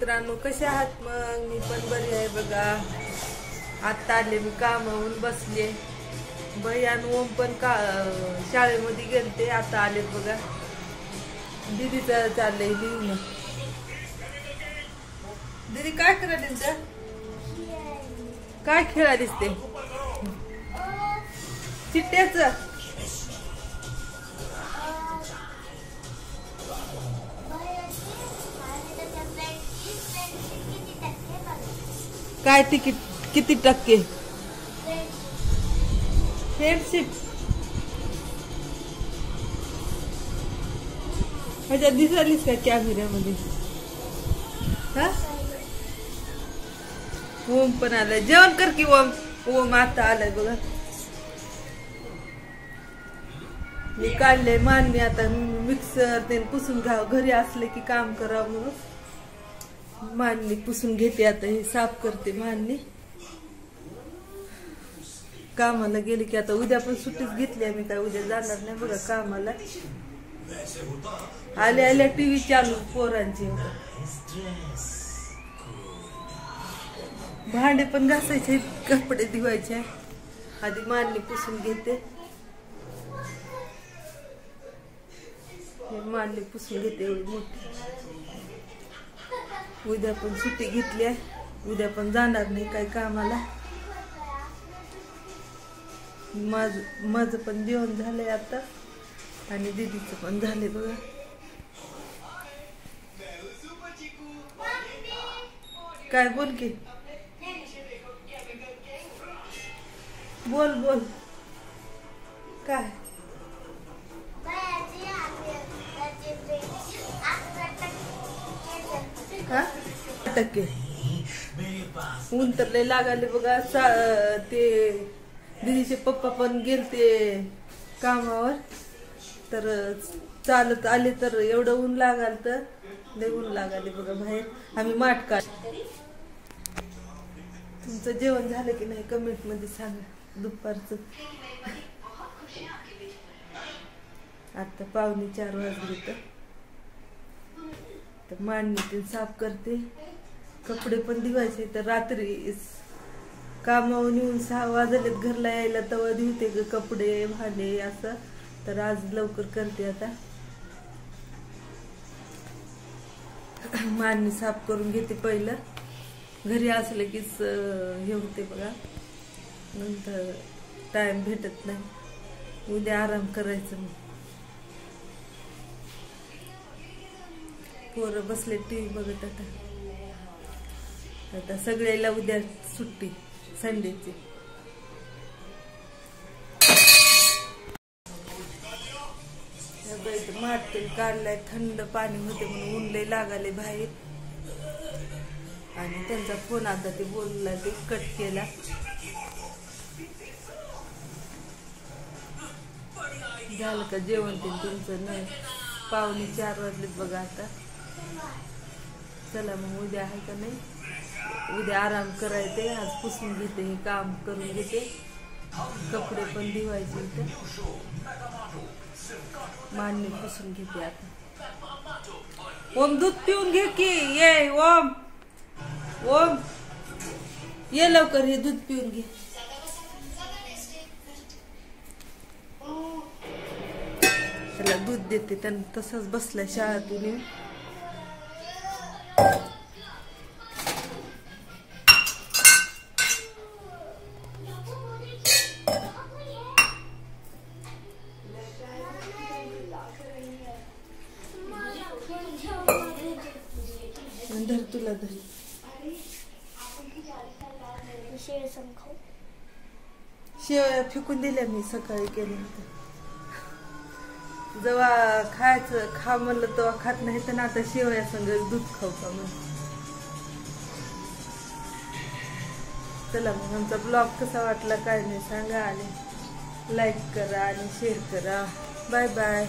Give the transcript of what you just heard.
मित्रांनो, कसे आहात मग? मी पण बरी आहे बघा. आता आले मी कामावून बसले. भैयान ओम पण शाळेमध्ये गेलते, आता आलेत बघा. दीदीचं चाललंय लिहिणं. दीदी काय करायलीस ग? काय खेळालीस ते चिट्ट्याच? काय तिकीट किती टक्के? फ्रेंडशिप ह्याच्यात दिसालीस का कॅमेऱ्यामध्ये? हा, ओम पण आलाय. जेवण कर की ओम. ओम आता आलाय बघा. मी काढले मांडणी, आता मिक्सर ते पुसून घ्यावं. घरी असले की काम करावं म्हणून मांडणी पुसून घेते. आता हे साफ करते मांडणी. कामाला गेले की आता उद्या पण सुट्टीच घेतली आम्ही, काय उद्या जाणार नाही बघा कामाला. आल्या आल्या टीव्ही चालू पोरांची. भांडे पण घासायचे, कपडे धुवायचे. आधी मांडणी पुसून घेते. मांडणी पुसून घेते एवढी मोठी. उद्या पण सुट्टी घेतली आहे, उद्या पण जाणार नाही काय कामाला. माझं पण जेवण झालंय आता आणि दीदीचं पण झालंय बघा. काय बोल की? बोल बोल. काय? हा, टक्के ऊन तर लय लागाले बघा. ते दीदीचे पप्पा पण गेलते कामावर, तर चालत आले तर एवढं ऊन लागाल, तर लय ऊन लागाले बघा बाहेर. आम्ही माठ काढ. तुमचं जेवण झालं की नाही कमेंट मध्ये सांगा दुपारचं. आता 3:45 वाजले. तर मांडणी ते साफ करते. कपडे पण धुवायचे. तर रात्री कामावून येऊन 6 वाजलेत घरला यायला, तेव्हा धुते कपडे भांडे असं. तर आज लवकर करते. आता मांडणी साफ करून घेते पहिलं. घरी असलं कीच हे होते बघा, नंतर टाइम भेटत नाही. उद्या आराम करायचं. मग पोरं बसले टीव्ही बघत. आता सगळ्याला उद्या सुट्टी संडेची. माठ काढलाय, थंड पाणी होते म्हणून ऊन लय लागाले बाहेर. आणि त्यांचा फोन आता ते बोलला, ते कट केला. झालं का जेवण ते तुमचं? नाही, 3:45 वाजलेत बघा आता. चला मग उद्या आहे का नाही, उद्या आराम करायचे. आज पुसून घेते, हे काम करून घेते. कपडे पण धुवायचे. इथे मांडणी पुसून घेते आता. ओम दूध पिऊन घे की. ये ओम, ओम ये लवकर, हे दूध पिऊन घे. त्याला दूध देते. त्यानं तसंच बसलाय शाळेतून येऊन. धर, तुला धर. शेवया फेकून दिल्या मी सकाळी केल्या होत्या. जेव्हा खायचं खा म्हणलं तेव्हा खात नाही, तर आता शेवया संग दूध खाऊ का म्हणून. चला मग आमचा ब्लॉग कसा वाटला काय नाही सांगा, आणि लाईक करा आणि शेअर करा. Bye bye.